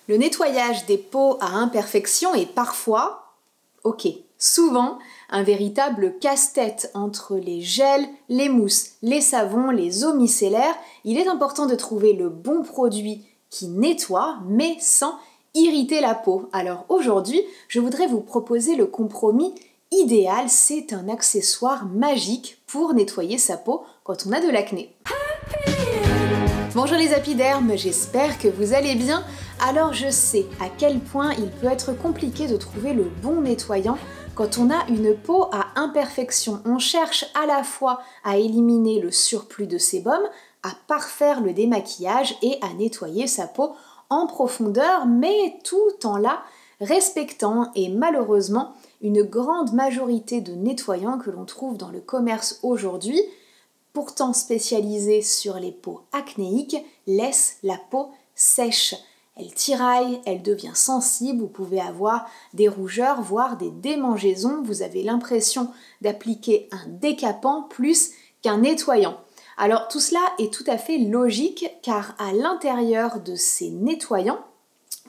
Le nettoyage des peaux à imperfection est parfois, souvent, un véritable casse-tête entre les gels, les mousses, les savons, les eaux micellaires. Il est important de trouver le bon produit qui nettoie, mais sans irriter la peau. Alors aujourd'hui, je voudrais vous proposer le compromis idéal. C'est un accessoire magique pour nettoyer sa peau quand on a de l'acné. Bonjour les apidermes, j'espère que vous allez bien. Alors je sais à quel point il peut être compliqué de trouver le bon nettoyant quand on a une peau à imperfection. On cherche à la fois à éliminer le surplus de sébum, à parfaire le démaquillage et à nettoyer sa peau en profondeur, mais tout en la respectant. Et malheureusement, une grande majorité de nettoyants que l'on trouve dans le commerce aujourd'hui, pourtant spécialisés sur les peaux acnéiques, laissent la peau sèche. Elle tiraille, elle devient sensible, vous pouvez avoir des rougeurs, voire des démangeaisons. Vous avez l'impression d'appliquer un décapant plus qu'un nettoyant. Alors tout cela est tout à fait logique car à l'intérieur de ces nettoyants,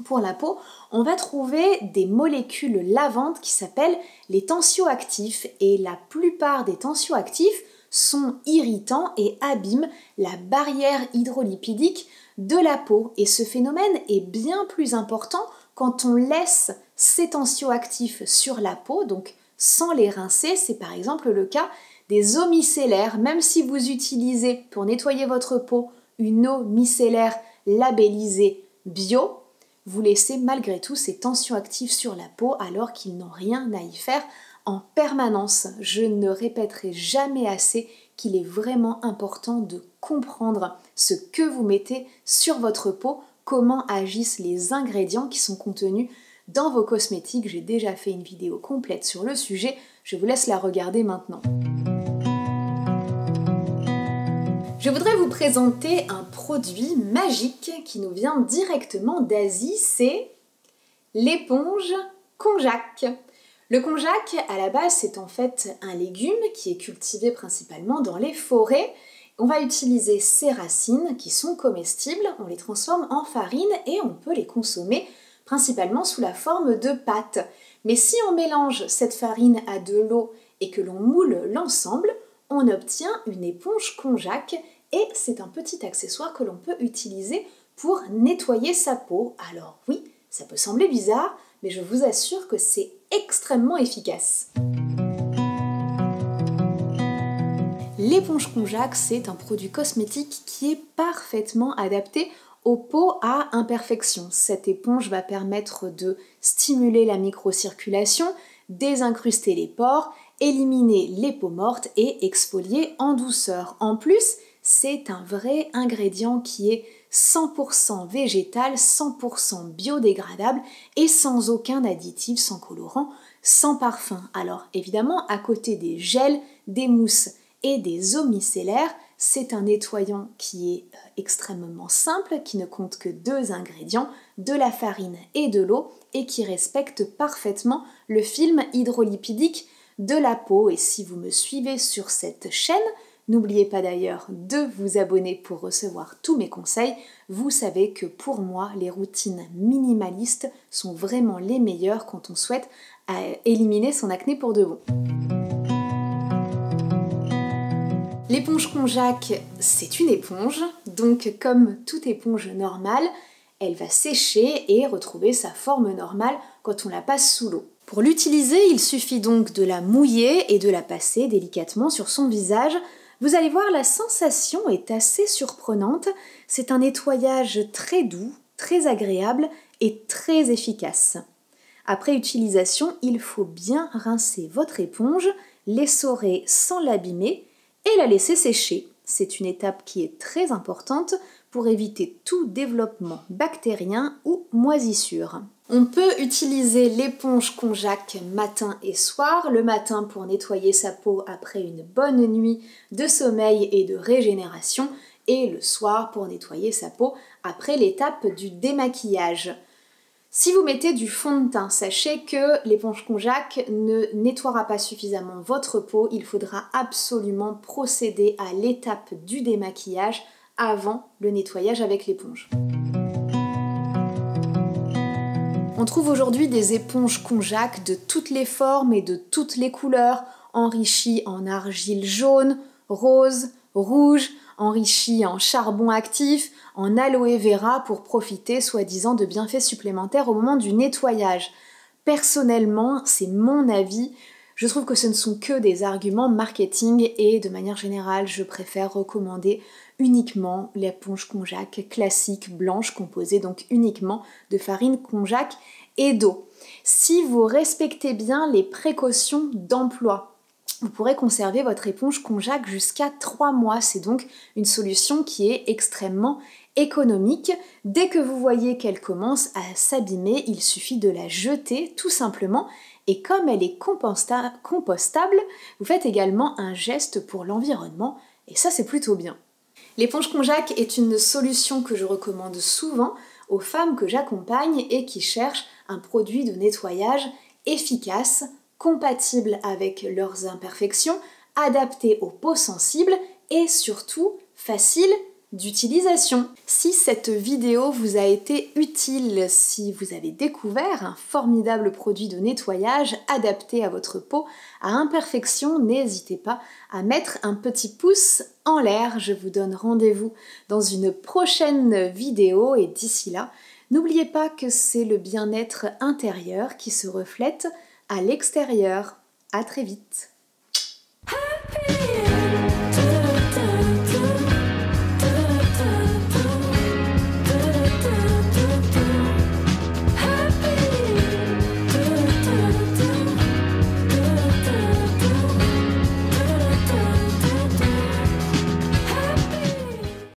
pour la peau, on va trouver des molécules lavantes qui s'appellent les tensioactifs. Et la plupart des tensioactifs sont irritants et abîment la barrière hydrolipidique de la peau. Et ce phénomène est bien plus important quand on laisse ces tensioactifs sur la peau, donc sans les rincer. C'est par exemple le cas des eaux micellaires. Même si vous utilisez pour nettoyer votre peau une eau micellaire labellisée bio, vous laissez malgré tout ces tensioactifs sur la peau alors qu'ils n'ont rien à y faire en permanence. Je ne répéterai jamais assez qu'il est vraiment important de comprendre ce que vous mettez sur votre peau, comment agissent les ingrédients qui sont contenus dans vos cosmétiques. J'ai déjà fait une vidéo complète sur le sujet, je vous laisse la regarder maintenant. Je voudrais vous présenter un produit magique qui nous vient directement d'Asie, c'est l'éponge konjac. Le konjac, à la base, c'est en fait un légume qui est cultivé principalement dans les forêts. On va utiliser ses racines qui sont comestibles, on les transforme en farine et on peut les consommer principalement sous la forme de pâte. Mais si on mélange cette farine à de l'eau et que l'on moule l'ensemble, on obtient une éponge konjac et c'est un petit accessoire que l'on peut utiliser pour nettoyer sa peau. Alors oui, ça peut sembler bizarre, mais je vous assure que c'est extrêmement efficace. L'éponge konjac, c'est un produit cosmétique qui est parfaitement adapté aux peaux à imperfection. Cette éponge va permettre de stimuler la microcirculation, désincruster les pores, éliminer les peaux mortes et exfolier en douceur. En plus, c'est un vrai ingrédient qui est 100% végétal, 100% biodégradable et sans aucun additif, sans colorant, sans parfum. Alors évidemment, à côté des gels, des mousses et des eaux micellaires, c'est un nettoyant qui est extrêmement simple, qui ne compte que 2 ingrédients, de la farine et de l'eau, et qui respecte parfaitement le film hydrolipidique de la peau. Et si vous me suivez sur cette chaîne, n'oubliez pas d'ailleurs de vous abonner pour recevoir tous mes conseils. Vous savez que pour moi, les routines minimalistes sont vraiment les meilleures quand on souhaite éliminer son acné pour de bon. L'éponge konjac, c'est une éponge, donc comme toute éponge normale, elle va sécher et retrouver sa forme normale quand on la passe sous l'eau. Pour l'utiliser, il suffit donc de la mouiller et de la passer délicatement sur son visage. Vous allez voir, la sensation est assez surprenante. C'est un nettoyage très doux, très agréable et très efficace. Après utilisation, il faut bien rincer votre éponge, l'essorer sans l'abîmer et la laisser sécher. C'est une étape qui est très importante pour éviter tout développement bactérien ou moisissure. On peut utiliser l'éponge konjac matin et soir. Le matin pour nettoyer sa peau après une bonne nuit de sommeil et de régénération, et le soir pour nettoyer sa peau après l'étape du démaquillage. Si vous mettez du fond de teint, sachez que l'éponge konjac ne nettoiera pas suffisamment votre peau. Il faudra absolument procéder à l'étape du démaquillage avant le nettoyage avec l'éponge. On trouve aujourd'hui des éponges Konjac de toutes les formes et de toutes les couleurs, enrichies en argile jaune, rose, rouge, enrichies en charbon actif, en aloe vera pour profiter soi-disant de bienfaits supplémentaires au moment du nettoyage. Personnellement, c'est mon avis, je trouve que ce ne sont que des arguments marketing et de manière générale, je préfère recommander uniquement l'éponge Konjac classique blanche composée donc uniquement de farine Konjac et d'eau. Si vous respectez bien les précautions d'emploi, vous pourrez conserver votre éponge Konjac jusqu'à 3 mois. C'est donc une solution qui est extrêmement économique. Dès que vous voyez qu'elle commence à s'abîmer, il suffit de la jeter tout simplement. Et comme elle est compostable, vous faites également un geste pour l'environnement. Et ça, c'est plutôt bien. L'éponge Konjac est une solution que je recommande souvent aux femmes que j'accompagne et qui cherchent un produit de nettoyage efficace, compatible avec leurs imperfections, adapté aux peaux sensibles et surtout facile d'utilisation. Si cette vidéo vous a été utile, si vous avez découvert un formidable produit de nettoyage adapté à votre peau à imperfection, n'hésitez pas à mettre un petit pouce en l'air. Je vous donne rendez-vous dans une prochaine vidéo et d'ici là, n'oubliez pas que c'est le bien-être intérieur qui se reflète à l'extérieur. À très vite.